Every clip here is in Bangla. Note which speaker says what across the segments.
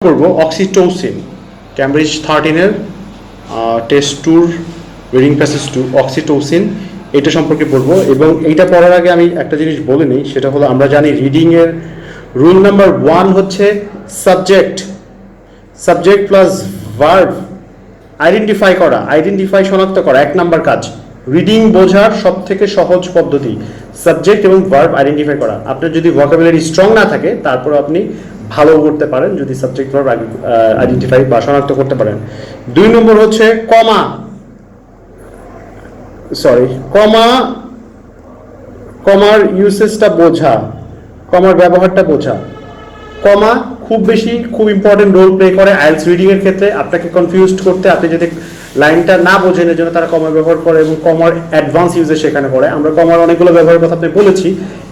Speaker 1: করব অক্সিটোসিন ক্যামব্রিজ 13 এর টেস্ট টুর রিডিং প্যাসেজ 2 অক্সিটোসিন এটা সম্পর্কে পড়বো। এবং এইটা পড়ার আগে আমি একটা জিনিস বলে নিই, সেটা হলো আমরা জানি রিডিং এর রুল নাম্বার 1 হচ্ছে সাবজেক্ট প্লাস ভার্ব আইডেন্টিফাই শনাক্ত করা, এক নাম্বার কাজ। রিডিং বোঝার সব থেকে সহজ পদ্ধতি সাবজেক্ট এবং ভার্ব আইডেন্টিফাই করা। আপনার যদি ভোকাবুলারি স্ট্রং না থাকে তারপর আপনি ভালো করতে পারেন যদি সাবজেক্ট ভার্ব আইডেন্টিফাই বা শনাক্ত করতে পারেন। 2 নম্বর হচ্ছে কমার ইউসেজটা বোঝা, কমার ব্যবহারটা বোঝা। কমা খুব ইম্পর্টেন্ট রোল প্লে করে আইএলটিএস রিডিং এর ক্ষেত্রে। আপনাকে কনফিউজড করতে, আপনি যদি লাইনটা না বোঝেন এর জন্য তারা কমা ব্যবহার করে এবং কমার অ্যাডভান্স ইউজেস সেখানে করে। আমরা কমার অনেকগুলো ব্যবহারের কথা আপনি বলেছি,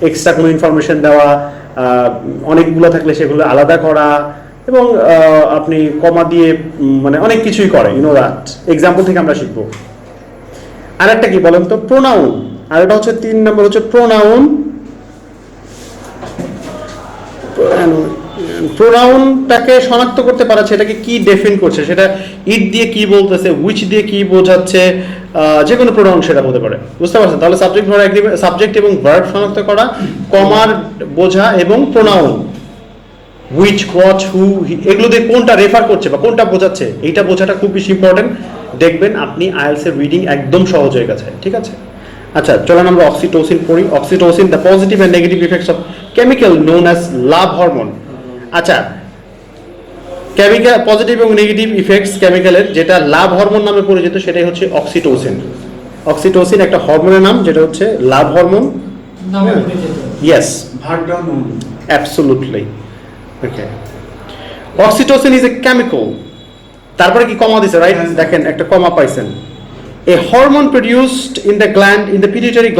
Speaker 1: এক্সট্রা কোনো ইনফরমেশন দেওয়া, অনেকগুলো থাকলে সেগুলো আলাদা করা, এবং আপনি কমা দিয়ে মানে অনেক কিছুই করে, দ্যাট এক্সাম্পল থেকে আমরা শিখবো। আর একটা কি বলেন তো, প্রোনাউন। আর এটা হচ্ছে 3 নম্বর হচ্ছে প্রোনাউন। প্রোনাউনটাকে শনাক্ত করতে পারা, সেটাকে কি ডিফাইন করছে, সেটা ইট দিয়ে কি বলতেছে, উইচ দিয়ে কি বোঝাচ্ছে, যে কোনো প্রোনাউন সেটা হতে পারে। বুঝতে পারছেন? তাহলে সাবজেক্ট এবং ভার্ব শনাক্ত করা, কমার বোঝা এবং প্রোনাউন উইচ, হোয়াট, হু, এগুলো দিয়ে কোনটা রেফার করছে বা কোনটা বোঝাচ্ছে, এইটা বোঝাটা খুব বেশি ইম্পর্টেন্ট। দেখবেন আপনি আইএলটিএস এর রিডিং একদম সহজ হয়ে গেছে। ঠিক আছে, আচ্ছা চলেন আমরা অক্সিটোসিন পড়ি। Oxytocin, the positive and negative effects of chemical known as love hormone. আচ্ছা, কেমিক্যাল পজিটিভ এবং নেগেটিভ ইফেক্টস কেমিক্যালের যেটা লাভ হরমোন নামে পরিচিত সেটাই হচ্ছে অক্সিটোসিন। অক্সিটোসিন একটা হরমোনের নাম যেটা হচ্ছে love hormone. Yes, absolutely. Okay, oxytocin is a chemical. তারপরে কি কমা দিছে, রাইট? দেখেন একটা কমা পাইছেন। A hormone produced in the pituitary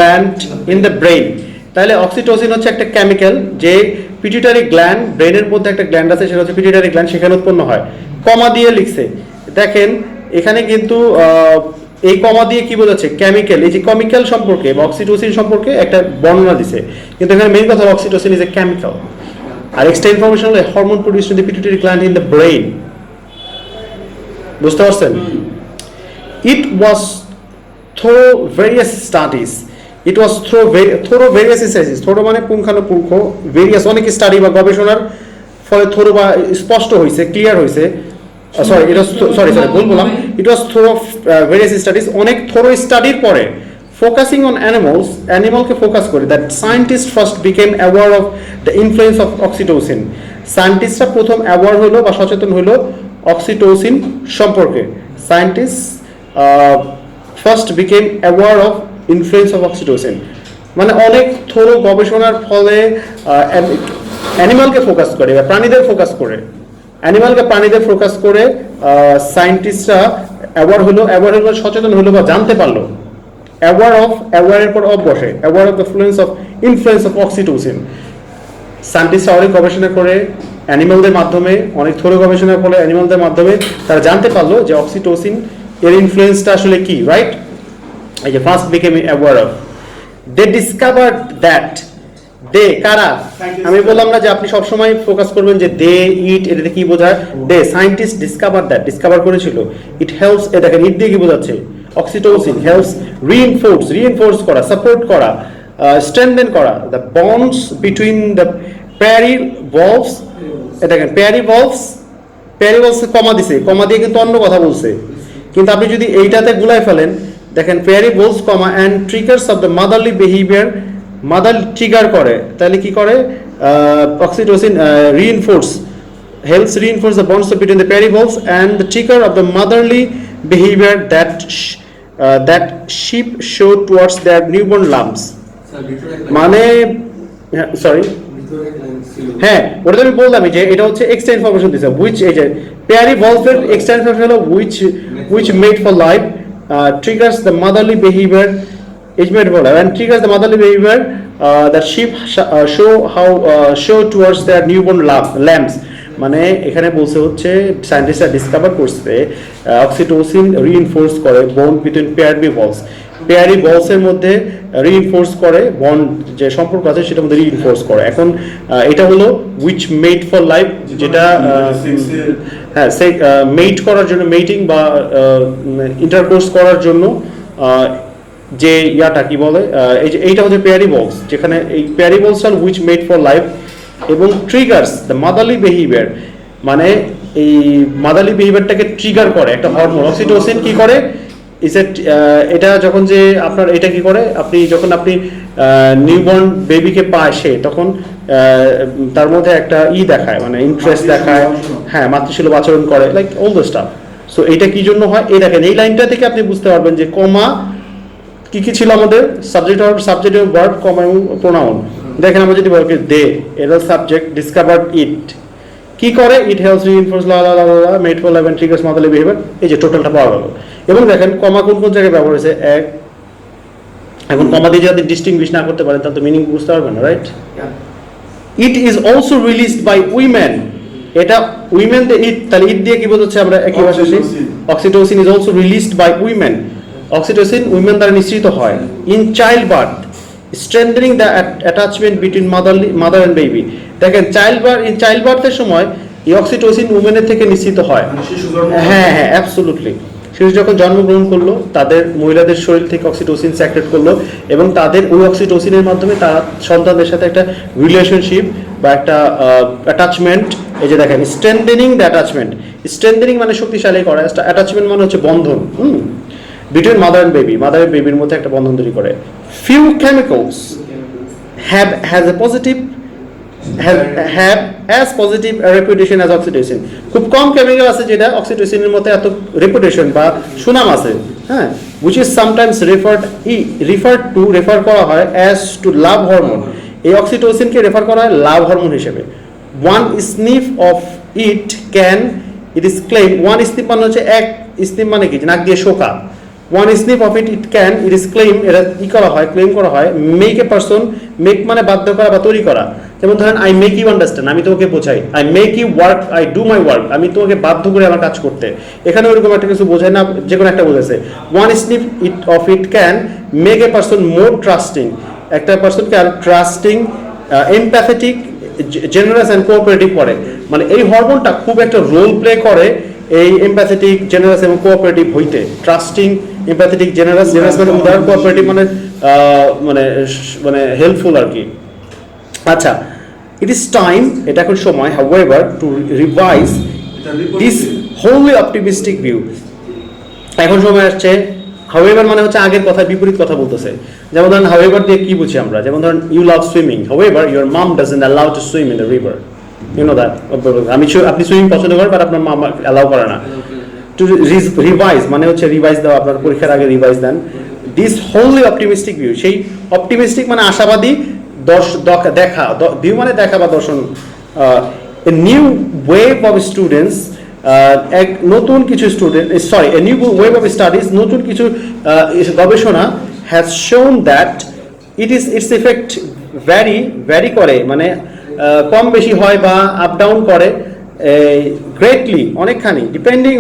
Speaker 1: gland in the brain. তাহলে অক্সিটোসিন হচ্ছে একটা কেমিক্যাল যে পিটুইটারি গ্ল্যান্ড, ব্রেনের মধ্যে একটা গ্ল্যান্ড আছে, সেটা হচ্ছে পিটুইটারি গ্ল্যান্ড, সেখানে উৎপন্ন হয়। কমা দিয়ে লিখছে, দেখেন এখানে কিন্তু এই কমা দিয়ে কি বোঝাচ্ছে, কেমিক্যাল, এই যে কেমিক্যাল সম্পর্কে বা অক্সিটোসিন সম্পর্কে একটা বর্ণনা দিছে, কিন্তু এখানে মেইন কথা অক্সিটোসিন ইজ এ কেমিক্যাল। আর এক্সট্রা ইনফরমেশন হলো hormone produced in the pituitary gland in the brain. বুঝতে পারছেন? It was through various studies. Through মানে পুঙ্খানুপুঙ্খ, ভেরিয়াস অনেক স্টাডি বা গবেষণার ফলে থ্রো বা স্পষ্ট হয়েছে, ক্লিয়ার হয়েছে। It was through various studies, অনেক থ্রো স্টাডির পরে, ফোকাসিং অন অ্যানিমালকে ফোকাস করে, that scientist first became aware of the influence of oxytocin. সায়েন্টিস্টরা প্রথম অ্যাওয়ার হলো বা সচেতন হলো অক্সিটোসিন সম্পর্কে। Scientist first became aware of influence of oxytocin, মানে অনেক থ্রো গবেষণার ফলে অ্যানিমালকে ফোকাস করে বা প্রাণীদের ফোকাস করে সায়েন্টিস্টরা অ্যাওয়ার হলো সচেতন হলো বা জানতে পারলো। অ্যাওয়ারের পর অফ বসে, aware of the influence of oxytocin. সায়েন্টিস্টরা অনেক গবেষণা করে অ্যানিমালদের মাধ্যমে, অনেক থ্রো গবেষণার ফলে অ্যানিমালদের মাধ্যমে তারা জানতে পারলো যে অক্সিটোসিন এর ইনফ্লুয়েন্সটা আসলে কি, রাইট? এই যে first became aware of, they discovered that, they কারা? আমি বললাম না যে আপনি সবসময় ফোকাস করবেন যে দে, ইট, এটাতে কি বোঝায়? দে, সায়েন্টিস্ট ডিসকভার করেছিল। ইট হেল্পস, এ দেখেন ইট দিয়ে কি বোঝাচ্ছে, অক্সিটোসিন হেল্পস রিইনফোর্স করা, সাপোর্ট করা, স্ট্রেনথেন করা দ্য বন্ডস বিটুইন দ্য প্যারি ভলভস। দেখেন প্যারি ভলভস কমা দিছে, কমা দিয়ে কিন্তু অন্য কথা বলছে, কিন্তু আপনি যদি এইটাতে গুলাই ফেলেন, দেখেন প্যারি ভলভস comma and triggers of the motherly behaviour, mother trigger করে, তাহলে কি করে? Oxytocin helps reinforce the bonds between the peri valves and the trigger of the motherly behavior that sheep show towards their newborn lambs. মানে সরি, হ্যাঁ ওটা আমি বললাম যে এটা হচ্ছে এক্সট্রা ইনফরমেশন দিছে, which এই যে peri valve এর এক্সট্রা ইনফরমেশন হলো which made for life, triggers the motherly behavior, and triggers the motherly behavior that sheep show towards their newborn lambs. মানে এখানে বলছে হচ্ছে সায়েন্টিস্টরা ডিসকভার করছে অক্সিটোসিন রিইনফোর্স করে বন্ড বিটুইন পেয়ার ভলভস। পেয়ারি বলসের মধ্যে রিইনফোর্স করে, বন্ড যে সম্পর্ক আছে সেটার মধ্যে রিইনফোর্স করে। এখন এটা হলো উইচ মেড ফর লাইফ, যেটা হ্যাঁ সেই মেট করার জন্য, মেটিং বা ইন্টারকোর্স করার জন্য যে ইয়াটা কি বলে, এই যে এইটা হচ্ছে পেয়ারি বলস, যেখানে এই পেয়ারি বলসটা উইচ মেড ফর লাইফ। এবং ট্রিগার্স দ্য মাদারলি বিহেভিয়ার, মানে এই মাদারলি বিহেভিয়ারটাকে ট্রিগার করে একটা হরমোন অক্সিটোসিন। কি করে এটা যখন যে আপনার এটা কি করে, যখন আপনি নিউবর্ন বেবিকে পায় সে, তখন তার মধ্যে একটা দেখায়, মানে ইন্টারেস্ট দেখায়, হ্যাঁ মাতৃসুলভ আচরণ করে, like all the staff. So এইটা কি জন্য হয়, এই দেখেন এই লাইনটা থেকে আপনি বুঝতে পারবেন যে কমা কি কি ছিল আমাদের, সাবজেক্ট ভার্ব, কমা এবং প্রোনাউন। দেখেন আমরা যদি বলি দে, এর সাবজেক্ট, ডিসকভারড ইট, কি করে, it helps reinforce made for life and triggers motherly behaviour. এই যে টোটালটা পাওয়া গেল। এবং দেখেন কমা কোন কোন জায়গায় ব্যবহার হয়েছে, এক। এখন কমা দিয়ে যদি ডিস্টিংগুইশ না করতে পারেন তাহলে তো মিনিং বুঝতে পারবেন না, right? It is also released by women, এটা উইমেন দিয়ে ইট, তাহলে ইট দিয়ে কি বোঝাচ্ছে আমরা একই ভাষা। Oxytocin is also released by women, oxytocin women দ্বারা নিঃসৃত হয়। In child birth strengthening the attachment between mother and baby. দেখেন চাইল্ড বার্থের সময় এই অক্সিটোসিন উইমেনের থেকে নিঃসৃত হয়। হ্যাঁ হ্যাঁ অ্যাবসলুটলি। শিশু যখন জন্মগ্রহণ করলো তাদের মহিলাদের শরীর থেকে অক্সিটোসিন সেক্রেট করলো, এবং তাদের ওই অক্সিটোসিনের মাধ্যমে তারা সন্তানদের সাথে একটা রিলেশনশিপ বা একটা অ্যাটাচমেন্ট, এই যে দেখেন স্ট্রেংথেনিং দ্য অ্যাটাচমেন্ট, স্ট্রেংথেনিং মানে শক্তিশালী করা, অ্যাটাচমেন্ট মানে হচ্ছে বন্ধন, between mother and baby, mother এর বেবির মধ্যে একটা বন্ধন তৈরি করে। Few chemicals have as positive a reputation as oxytocin, খুব কম কেমিক্যাল আছে যেটা অক্সিটোসিনের মধ্যে এত রেপুটেশন বা সুনাম আছে, হ্যাঁ, which is sometimes রেফার করা হয় as to লাভ হরমোন। এই অক্সিটোসিনকে রেফার করা হয় লাভ হরমোন হিসেবে। one sniff of it is claimed, one sniff মানে হচ্ছে এক sniff মানে কি, নাক দিয়ে শোকা। one sniff of it is claimed, এটা করা হয়, ক্লেম করা হয়, make a person, make মানে বাধ্য করা বা তৈরি করা। যেমন ধরেন আই মেক ইউ আন্ডারস্ট্যান্ড, আমি তোমাকে বোঝাই, I make you work, I do my work, আমি তোমাকে বাধ্য করে আমার কাজ করতে। এখানে ওইরকম একটা কিছু বোঝায় না, যে কোনো একটা বোঝাচ্ছে। one sniff of it can make a person more trusting, একটা পার্সনকে আর trusting, empathetic, generous and cooperative করে। মানে এই হরমোনটা খুব একটা রোল প্লে করে এই এমপ্যাথেটিক, জেনারাস এবং কোঅপারেটিভ হইতে। ট্রাস্টিং, এমপ্যাথেটিক, জেনারাস মানে উদার, কোঅপারেটিভ মানে মানে হেল্পফুল আর কি। আচ্ছা, ইট ইজ টাইম, এটা এখন সময়, however, to revise this wholly optimistic view। এখন সময় আসছে, however মানে হচ্ছে আগের কথা বিপরীত কথা বলতেছে। যেমন ধরেন however দিয়ে কি বুঝি আমরা, যেমন ধরেন you love swimming, however your mom doesn't allow to swim in the river, you know that, আপনি সুইমিং পছন্দ করেন বাট আপনার মা অ্যালাউ করে না। টু রিভাইজ মানে হচ্ছে রিভাইজ দাও, আপনার পরীক্ষার আগে রিভাইজ দেন। দিস হোলি অপটিমিস্টিক ভিউ, সেই অপটিমিস্টিক মানে আশাবাদী, দেখা, ভিউ মানে দেখা বা দর্শন। A new wave of students, এক নতুন কিছু a new wave of studies, নতুন কিছু গবেষণা হ্যাজ শোন দ্যাট ইটস ইফেক্ট ভ্যারি করে, মানে কম বেশি হয় বা আপ ডাউন করে, গ্রেটলি অনেকখানি, depending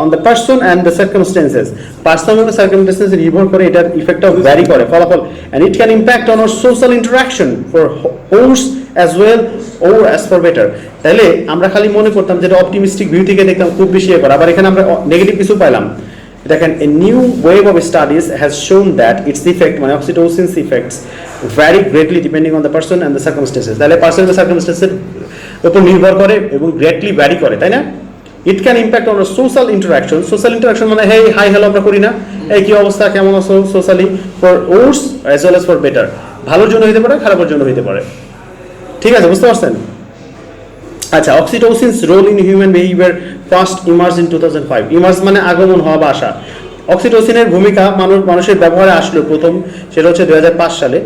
Speaker 1: on the person and the circumstances, person এবং সার্কামস্টেন্সেস নির্ভর করে এটার ইফেক্টটা ভ্যারি করে ফলাফল, and it can impact on our social interaction for worse as well or as for better। তাহলে আমরা খালি মনে করতাম যেটা অপটিমিস্টিক ভিউ থেকে দেখতাম খুব বেশি করে, আবার এখানে আমরা নেগেটিভ কিছু পাইলাম। দেখেন, a new wave of studies has shown that its effect, মানে oxytocin's effects vary greatly depending on the person and the circumstances। তাহলে পার্সন এবং সার্কামস্টেন্সের উপর নির্ভর করে এবং গ্রেটলি ভ্যারি করে, তাই না? It can impact on our social interaction, মানে hey hi hello আমরা করি না, এই কি অবস্থা, কেমন আছো, socially, for worse as well as for better, ভালোর জন্য হতে পারে, খারাপের জন্য হতে পারে। ঠিক আছে, বুঝতে পারছেন? আচ্ছা, oxytocin's role in human behaviour first emerge in 2005। Emerge মানে আগমন হওয়া বা আসা। অক্সিটোসিনের ভূমিকা মানুষের ব্যবহারে আসলো প্রথম, সেটা হচ্ছে 2005 সালে।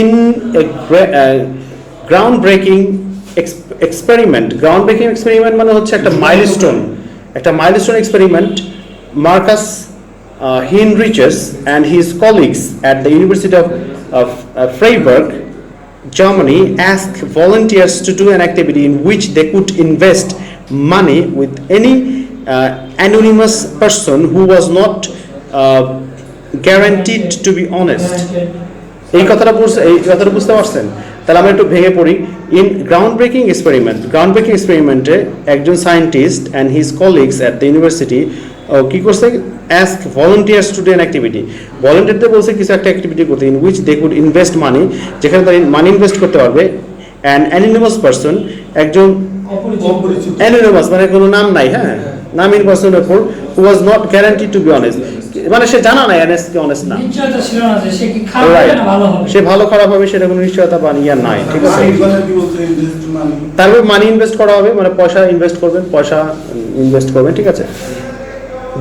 Speaker 1: ইন গ্রাউন্ড ব্রেকিং এক্সপেরিমেন্ট, মানে হচ্ছে একটা milestone experiment. Marcus Heinrichs and his colleagues at the university of Freiburg, Germany, asked volunteers to do an activity in which they could invest money with any anonymous person who was not guaranteed to be honest. এই কথাটা বুঝতে পারছেন? তাহলে আমরা একটু ভেঙে পড়ি। ইন গ্রাউন্ড ব্রেকিং এক্সপেরিমেন্টে একজন scientist and his colleagues at the university কি করছে, ask volunteers to do an activity, ভলেন্টিয়ারদের বলছে কিছু একটা অ্যাক্টিভিটি করতে, in which they could invest money, যেখানে তারা মানি ইনভেস্ট করতে পারবে। অ্যান্ড অ্যানোনিমাস পারসন, একজন অ্যানোনিমাস মানে কোনো নাম নাই, হ্যাঁ, নামহীন পারসনের উপর, who was not guaranteed to be honest, মানে সে জানা নাই অনেস্ট না, সে ভালো খারাপ হবে সেটা কোনো নিশ্চয়তা বা ইয়া নাই, ঠিক আছে। তারপর মানি ইনভেস্ট করা হবে, মানে পয়সা ইনভেস্ট করবেন, ঠিক আছে।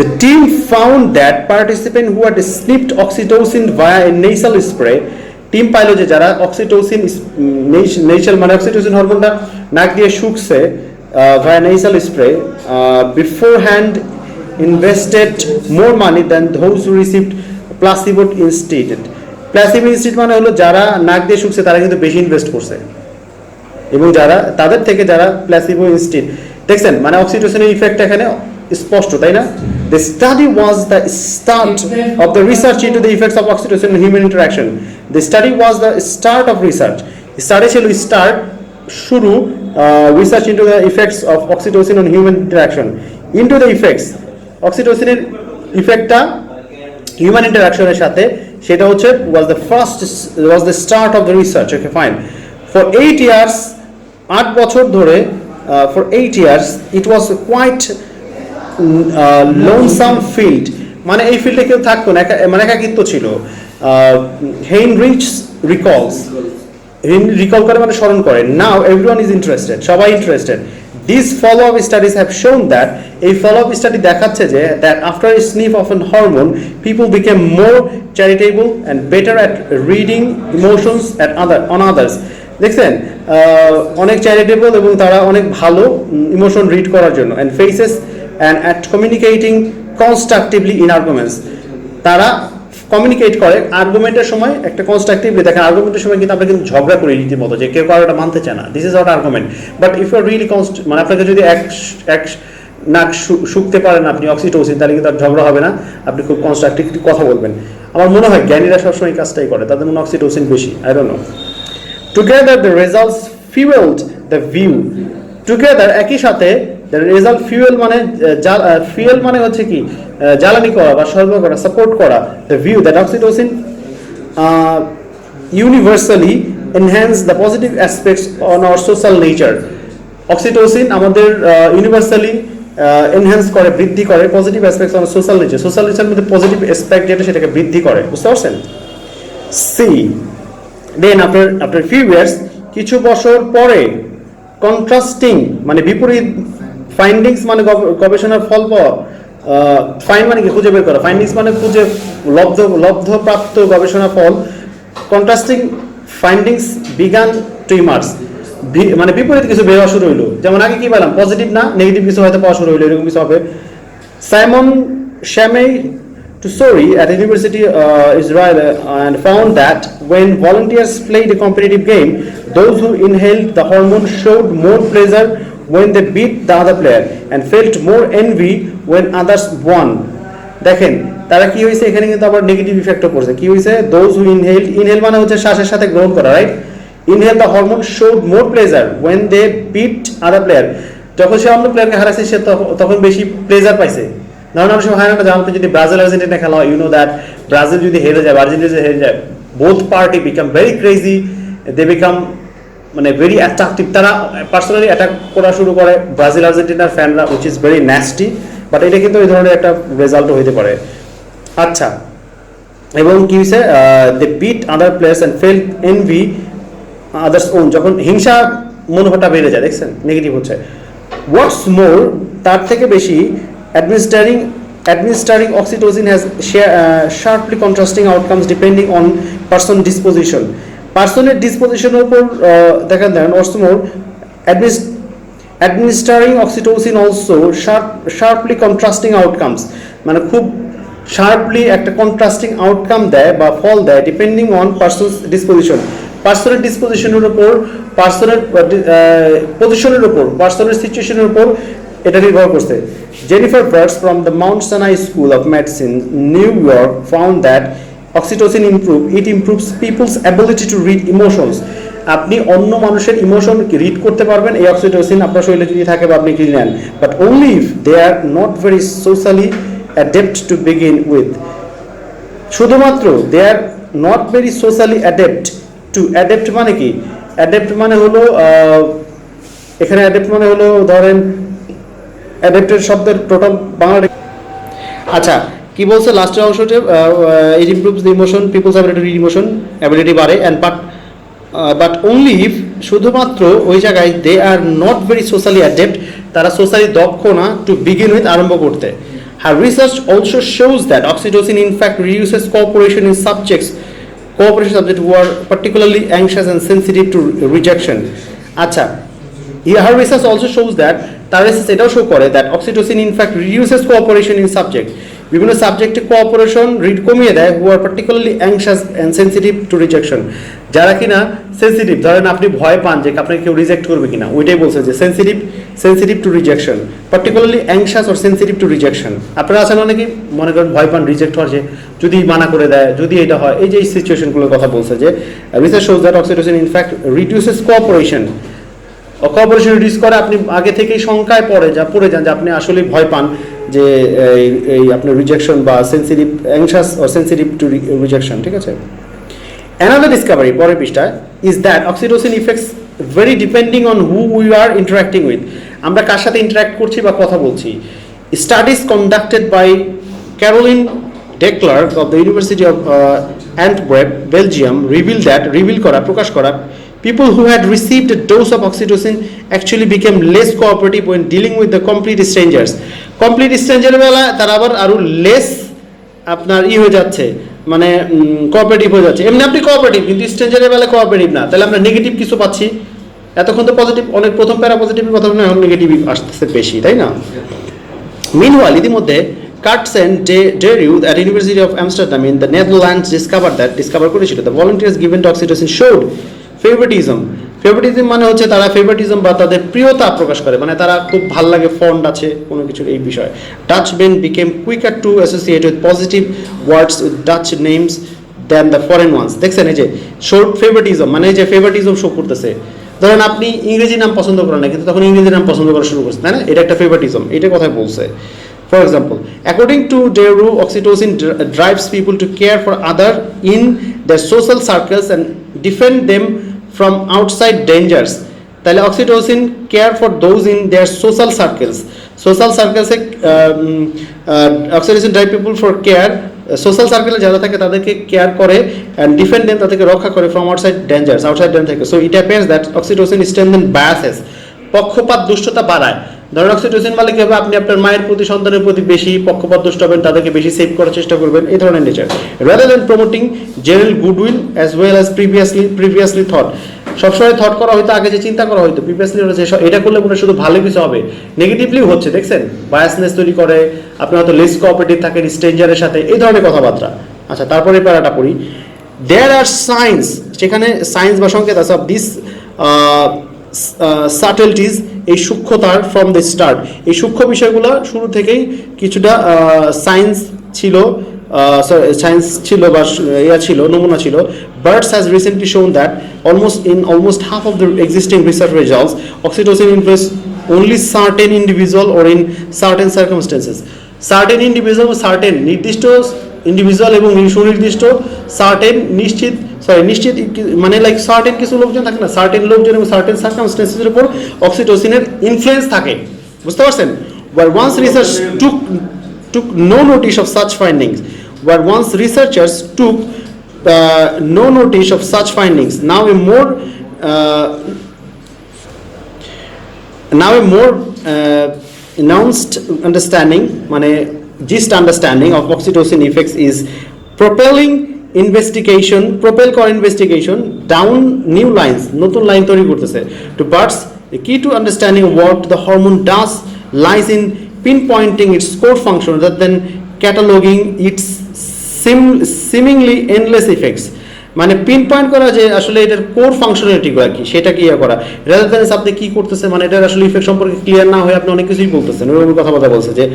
Speaker 1: The team found that participants who had sniffed oxytocin via a nasal spray, team পাইলো যে যারা অক্সিটোসিন নেশাল মানে অক্সিটোসিন হরমোনটা নাক দিয়ে শুকছে via nasal spray beforehand invested more money than those who received placebo instead. Placebo instead মানে হলো যারা নাক দিয়ে শুকছে তারা কিন্তু বেশি ইনভেস্ট করছে, এবং তাদের থেকে যারা প্লাসিবো ইনস্টেড, দেখছেন মানে অক্সিটোসিনের ইফেক্ট এখানে স্পষ্ট, তাই না? The study was the start of the research into the effects of oxytocin in human interaction. The study was the start of research. Study ছিল শুরু research into the effects of oxytocin on human interaction. Into the effects, অক্সিটোসিনের ইফেক্টটা হিউম্যান ইন্টারাকশনের সাথে, সেটা হচ্ছে was the start of the research. Okay, fine. For 8 years, 8 বছর ধরে, for 8 years it was quite lonesome field, মানে এই ফিল্ডে কেউ থাকতো না, মানে একাকিত্ব ছিল। হেইনরিচ রিকল করে মানে স্মরণ করে। নাও এভরিওয়ান ইজ ইন্টারেস্টেড, সবাই interested. These follow-up studies have shown that, এই follow-up study দেখাচ্ছে যে that after a sniff of an hormone, people became more charitable and better at reading emotions on others. দেখছেন অনেক চ্যারিটেবল এবং তারা অনেক ভালো ইমোশন রিড করার জন্য, and faces and at communicating constructively in arguments, তারা কমিউনিকেট করে আর্গুমেন্টের সময় একটা কনস্ট্রাকটিভলি। দেখেন আর্গুমেন্টের সময় কিন্তু আমরা কিন্তু ঝগড়া করি রীতিমতো, যে কেউ কারোটা মানতে চায় না, this is not argument. But if you are really মানে আপনাকে যদি এক নাক শুকতে পারেন আপনি অক্সিটোসিন, তাহলে কিন্তু আর ঝগড়া হবে না, আপনি খুব কনস্ট্রাকটিভলি কথা বলবেন। আমার মনে হয় জ্ঞানীরা সবসময় এই কাজটাই করে, তাদের মনে অক্সিটোসিন বেশি, I don't know. Together the results fueled the view, together একই সাথে the result fuel মানে হচ্ছে কি জ্বালানি করা বা সরবরাহ করা, সাপোর্ট করা, the view that oxytocin universally enhance the positive aspects on our social nature. Oxytocin আমাদের ইউনিভার্সালি এনহ্যান্স করে, বৃদ্ধি করে positive aspects on social nature, social নেচারের মধ্যে পজিটিভ অ্যাসপেক্ট যেটা সেটাকে বৃদ্ধি করে, বুঝতে পারছেন? See then after few years, কিছু বছর পরে, কন্ট্রাস্টিং মানে বিপরীত, ফাইন্ডিংস মানে গবেষণার ফল পাওয়া, ফাইন মানে কি খুঁজে বের করা, ফাইন্ডিংস মানে খুঁজে লব্ধপ্রাপ্ত গবেষণা ফল, contrasting findings began to emerge, মানে বিপরীত কিছু বের হওয়া শুরু হইলো। যেমন আগে কি পেলাম, পজিটিভ না নেগেটিভ কিছু হয়তো পাওয়া শুরু হইলো, এরকম কিছু হবে। Simon Shamay Tusori at the University Israel and found that when volunteers played a competitive game, those who inhaled the hormone showed more pleasure when they beat the other player and felt more envy when others won. দেখেন তারা কি হয়েছে, এখানে কিন্তু আবার নেগেটিভ ইফেক্টও পড়ছে। কি হয়েছে, those who inhale মানে হচ্ছে শ্বাসের সাথে গ্রহণ করা, right? Inhale the hormone showed more pleasure when they beat other player, যখন সে অন্য প্লেয়ারকে হারাইছে সে তখন বেশি প্লেজার পাইছে। ধরুন আমরা সবাই হারানো জানতো, যদি ব্রাজিল আর্জেন্টিনা খেলা হয়, ইউ নো দ্যাট ব্রাজিল যদি হেরে যায়, আর্জেন্টিনা যদি হেরে যায়, both party become very crazy, they become মানে ভেরি অ্যাট্রাকটিভ, তারা পার্সোনালি অ্যাটাক করা শুরু করে ব্রাজিল আর্জেন্টিনার ফ্যানরা, which is very nasty, but এটা কিন্তু এই ধরনের একটা রেজাল্টও হইতে পারে। আচ্ছা, এবং কি হয়েছে, they beat other players and fell envy others won, যখন হিংসা মনোভাবটা বেড়ে যায়, দেখছেন নেগেটিভ হচ্ছে। হোয়াটস মোর, তার থেকে বেশি, administering oxytocin has sharply contrasting outcomes depending on person disposition. Personal disposition উপর দেখেন also more administering oxytocin also sharply contrasting outcomes, মানে খুব sharply একটা contrasting outcome দেয় বা ফল দেয় depending on person's disposition. Personal ডিসপোজিশনের উপর, পার্সোনাল পজিশনের উপর, পার্সোনাল সিচুয়েশনের উপর এটা নির্ভর করছে। Jennifer Bartz from the Mount Sinai School of Medicine New York found that oxytocin improves people's ability to read emotions. আপনি অন্য মানুষের ইমোশন রিড করতে পারবেন এই অক্সিটোসিন আপনার শরীরে যদি থাকে বা আপনি কিনে নেন, but only if they are not very socially adept to begin with. শুধুমাত্র they are not very socially adept to, adept মানে কি? অ্যাডেপ্ট মানে হলো এখানে অ্যাডেপ্ট মানে হলো ধরেন অ্যাডেপ্টের শব্দের টোটাল বাংলাটা আচ্ছা কি বলছে লাস্টের অংশটা? It improves the emotion people's ability to read emotion, ability বাড়ে অ্যান্ড বাট অনলি ইফ, শুধুমাত্র ওই জায়গায় they are not very socially adept, তারা সোশ্যালি দক্ষ না টু বিগিন উইথ, আরম্ভ করতে। Her research also shows that oxytocin in fact reduces cooperation subjects who are particularly anxious and sensitive to rejection. আচ্ছা, her research also shows that, তার রিসার্চ এটাও শো করে that oxytocin in fact reduces cooperation in subject, বিভিন্ন সাবজেক্টে কোঅপারেশন কমিয়ে দেয় who are particularly anxious and sensitive to rejection, যারা কিনা সেন্সিটিভ, ধরেন আপনি ভয় পান যে আপনাকে কেউ রিজেক্ট করবে কিনা, ওইটাই বলছে যে sensitive two rejection, particularly anxious or sensitive two rejection. আপনারা আছেন অনেকে মনে করেন ভয় পান রিজেক্ট হওয়ার, যে যদি মানা করে দেয়, যদি এটা হয়, এই যে এই সিচুয়েশনগুলোর কথা বলছে যে research shows that oxytocin in fact reduces cooperation reduce করে। আপনি আগে থেকেই শঙ্কায় পড়ে যান যে আপনি আসলে ভয় পান যে এই আপনার রিজেকশন বা sensitive anxious or sensitive two rejection, ঠিক আছে। Another discovery, পরের পৃষ্ঠায়, is that oxytocin affects very depending on who we are interacting with, আমরা কার সাথে ইন্টারঅ্যাক্ট করছি বা কথা বলছি। Studies conducted by Caroline de Klerk of the University of Antwerp, Belgium, প্রকাশ করা people who had received a dose of oxytocin actually became less cooperative when dealing with the complete strangers. Complete স্ট্রেঞ্জারের বেলা তারা আবার আরো লেস আপনার হয়ে যাচ্ছে, মানে কোঅপারেটিভ হয়ে যাচ্ছে। এমনি আপনি কোঅপারেটিভ, কিন্তু স্ট্রেঞ্জারের বেলা কোঅপারেটিভ না, তাহলে আমরা নেগেটিভ কিছু পাচ্ছি। এতক্ষণ তো পজিটিভ, অনেক প্রথম প্যারা পজিটিভের কথা বলে, এখন নেগেটিভ আসতেছে বেশি, তাই না? মিনওয়াইল, ইতিমধ্যে Carsten and De Dreu at University of Amsterdam in the Netherlands discover করেছিল the volunteers given to oxytocin showed favoritism মানে হচ্ছে তারা ফেভারিটিজম বা তাদের প্রিয়তা প্রকাশ করে, মানে তারা খুব ভাল লাগে, ফন্ড আছে কোনো কিছুর এই বিষয়ে। Dutch men became quicker to associate with positive words with Dutch names than the foreign ones. দেখছেন এই যে শোড ফেভারিটিজম, মানে এই যে ফেভারিটিজম শো করতেছে। ধরেন আপনি ইংরেজি নাম পছন্দ করেন না, কিন্তু তখন ইংরেজি নাম পছন্দ করা শুরু করছে, তাই না? এটা একটা ফেভারিটিজম, এটা কথাই বলছে। For example, according to Deru, oxytocin drives people to care for others in their social circles and defend them from outside dangers. তাহলে oxytocin care for those in their social সার্কেলসে oxytocin drive people for care, social সার্কেলে যারা থাকে তাদেরকে কেয়ার করে অ্যান্ড ডিফেন্ড দেম, তাদেরকে রক্ষা করে ফ্রম আউটসাইড ডেঞ্জার্স থেকে। So it appears that oxytocin strengthen biases, পক্ষপাত দুষ্টতা বাড়ায়। ধরেন অক্সিটোসিন মানে কি হবে, আপনি আপনার মায়ের প্রতি, সন্তানের প্রতি বেশি পক্ষপাত দুষ্ট হবেন, তাদেরকে বেশি সেভ করার চেষ্টা করবেন, এই ধরনের nature. Rather than promoting general goodwill as well as previously thought, সবসময় থট করা হয়তো, আগে যে চিন্তা করা হয়তো প্রিভিয়াসলি, এটা করলে মনে শুধু ভালো কিছু হবে, নেগেটিভলি হচ্ছে, দেখছেন? বায়াসনেস তৈরি করে, আপনি হয়তো লেস কোঅপারেটিভ থাকেন স্ট্রেঞ্জারের সাথে, এই ধরনের কথাবার্তা। আচ্ছা, তারপরে প্যারাটা পড়ি। দেয়ার আর সাইন্স, সেখানে সায়েন্স বা সংকেত আছে, অফ দিস সাটেলটিজ, এই সূক্ষ্মতার ফ্রম দ্য স্টার্ট, এই সূক্ষ্ম বিষয়গুলো শুরু থেকেই কিছুটা সায়েন্স ছিল বা ছিল, নমুনা ছিল। Birds has recently shown that almost half of the existing research results, oxytocin influence only certain individual or in certain circumstances. Certain individual, certain নির্দিষ্ট ইন্ডিভিজুয়াল এবং সুনির্দিষ্ট, সার্টেন নিশ্চিত মানে লাইক সার্টেন কিছু লোকজন থাকে না, সার্টেন লোকজন এবং সার্টেন সার্কামস্টেন্সেসের উপর অক্সিটোসিনের ইনফ্লুয়েন্স থাকে, বুঝতে পারছেন? Where once research took no notice of such findings, no notice of such findings, now a more announced understanding, মানে gist understanding of oxytocin effects is propel investigation down new lines, নতুন লাইন তৈরি করতেছে। To Birds, the key to understanding what the hormone does lies in pinpointing its core function rather than cataloging its seemingly endless effects. মানে পিন পয়েন্ট করা যে আসলে এটার কোর ফাংশনালিটিগুলো কি সেটা কি করা, রাদার দ্যান আপনি কি করতেছেন, মানে এটার আসলে ইফেক্ট সম্পর্কে ক্লিয়ার না হয়ে আপনি অনেক কিছুই বলতেছেন, ওরকম কথাবার্তা বলছে যে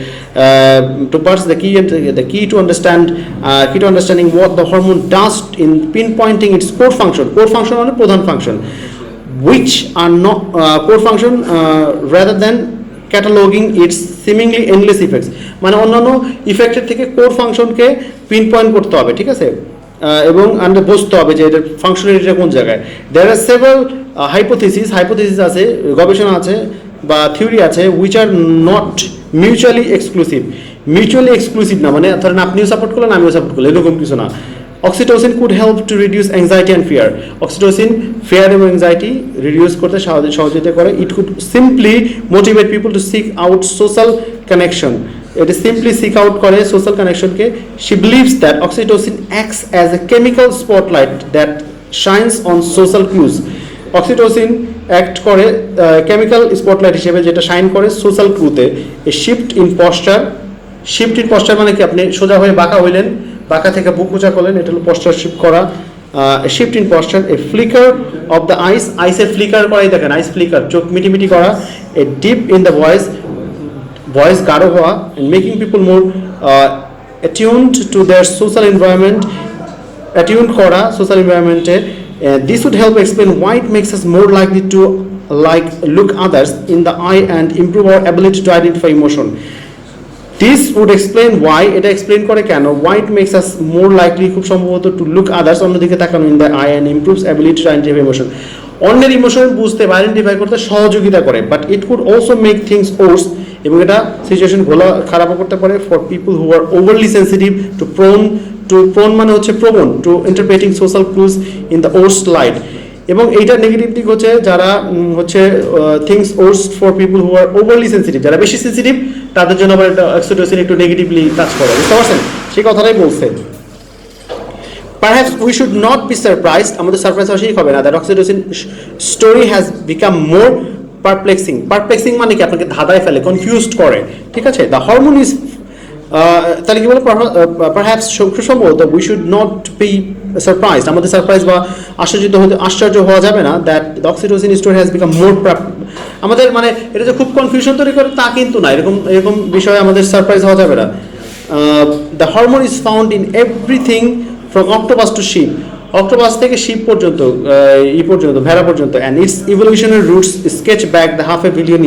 Speaker 1: to parse the key to understanding what the hormone does in pinpointing its core function. Core function মানে প্রধান function, which are not core function rather than cataloging its seemingly endless effects। মানে অন্যান্য ইফেক্টের থেকে কোর ফাংশনকে পিন পয়েন্ট করতে হবে, ঠিক আছে, এবং আমরা বুঝতে হবে যে এটার ফাংশনালিটিটা কোন জায়গায়। দেয়ার আর সেভারাল হাইপোথিসিস আছে, গবেষণা আছে বা থিওরি আছে, which are not mutually exclusive না, মানে ধরেন আপনিও সাপোর্ট করলেন আমিও সাপোর্ট করলাম এরকম কিছু না। Oxytocin could help to reduce anxiety and fear. Oxytocin fear এবং anxiety reduce করতে সহযোগিতা করে। It could simply motivate people to seek out social connection. It simply seek out করে social connection K. She believes that oxytocin acts as a chemical spotlight that shines on social cues. Oxytocin act করে কেমিক্যাল স্পটলাইট হিসেবে, যেটা শাইন করে সোশ্যাল ক্লুতে। এ শিফট ইন পশ্চার মানে কি, আপনি সোজা হয়ে বাঁকা হইলেন, বাঁকা থেকে বুক উঁচা করলেন, এটা হলো পশ্চার শিফট করা। Shift in posture, a flicker of the আইসের ফ্লিকার করাই দেখেন, আইস ফ্লিকার, চোখ মিটিমিটি করা। A dip in the voice গাঢ় হওয়া, making people more attuned to their social environment, attune করা সোশ্যাল এনভায়রনমেন্টে। This would help explain why it makes us more likely to look others in the eye and improve our ability to identify emotion. This would explain why, এটা এক্সপ্লেন করে কেন, why it makes us more likely খুব সম্ভবত to look others, অন্যদিকে তাকানো, in the eye and improves ability to identify emotion, অন্যের ইমোশন বুঝতে বা আইডেন্টিফাই করতে সহযোগিতা করে। But it could also make things worse, এবং এটা সিচুয়েশন খারাপও করতে পারে for people who are overly sensitive to prone মানে হচ্ছে প্রবণ to interpreting social cues in the worst light. এবং এইটার নেগেটিভ দিক হচ্ছে যারা হচ্ছে things worse for people who are overly sensitive, যারা বেশি সেন্সিটিভ তাদের জন্য আবার একটা অক্সিটোসিন একটু নেগেটিভলি কাজ করে, বুঝতে পারছেন, সেই কথাটাই বলছে। Perhaps we should not be surprised, আমাদের সারপ্রাইজ হওয়া ঠিক হবে না, that oxytocin story has become more perplexing মানে কি, আপনাকে ধাঁধায় ফেলে, কনফিউজড করে, ঠিক আছে। দ্য হরমোন ইজ তাহলে কি বলে, পারহ্যাপস সম্ভবত we should not be surprised, আমাদের সারপ্রাইজ বা আশ্চর্য হওয়া যাবে না, that the oxytocin story has become more, আমাদের মানে এটা যে খুব কনফিউশন তৈরি করে তা কিন্তু না, এরকম বিষয়ে আমাদের সারপ্রাইজ হওয়া যাবে না। The hormone is found in everything from octopus two sheep, octopus থেকে শিপ পর্যন্ত, ভেড়া পর্যন্ত, and it's evolutionary roots sketch back the half a billion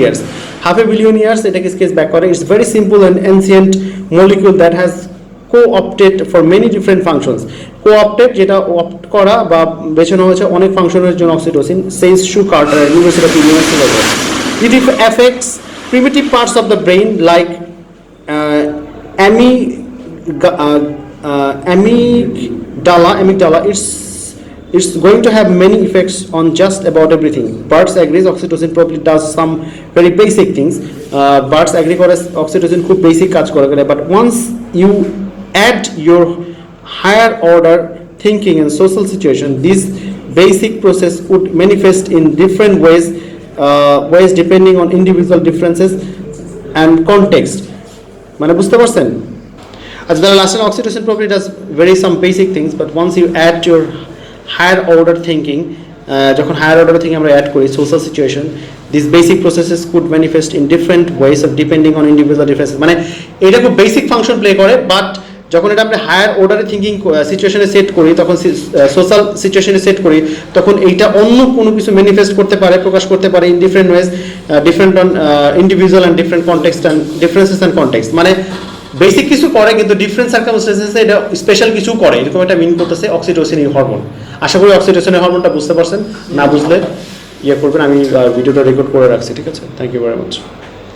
Speaker 1: years, এটাকে স্কেচ ব্যাক করে। It's very simple and ancient molecule that has co-opted for many different functions. Co-opted যেটা অপ্ট করা বা বেছে নেওয়া হয়েছে অনেক ফাংশনের জন্য oxytocin, says Shu Carter, University of Illinois. It affects primitive parts of the brain like amygdala. It's going to have many effects on just about everything. Birds agrees oxytocin probably does some very basic things. Birds agree করে oxytocin খুব বেসিক কাজ করে, but once you add your higher order thinking and social situation, this basic process would manifest in different ways depending on individual differences and context. মানে বুঝতে পারছেন? As well, last oxytocin probably does some basic things, but once you add your higher order thinking, যখন higher order thinking আমরা add করি social situation, these basic processes could manifest in different ways of depending on individual differences. মানে এটা খুব বেসিক ফাংশন প্লে করে, বাট যখন এটা আমরা হায়ার অর্ডারে থিঙ্কিং সিচুয়েশনে সেট করি, তখন সোশ্যাল সিচুয়েশনে সেট করি, তখন এইটা অন্য কোনো কিছু ম্যানিফেস্ট করতে পারে, প্রকাশ করতে পারে in different ways, different on individual and different context and differences and context. মানে বেসিক কিছু করে কিন্তু ডিফারেন্ট সার্কামস্টেন্সেসে এটা স্পেশাল কিছু করে, এরকম একটা মিন করতেছে অক্সিটোসিন এই হরমোন। আশা করি অক্সিটোসিনের হরমোনটা বুঝতে পারছেন, না বুঝলে করবেন, আমি ভিডিওটা রেকর্ড করে রাখছি, ঠিক আছে। Thank you very much.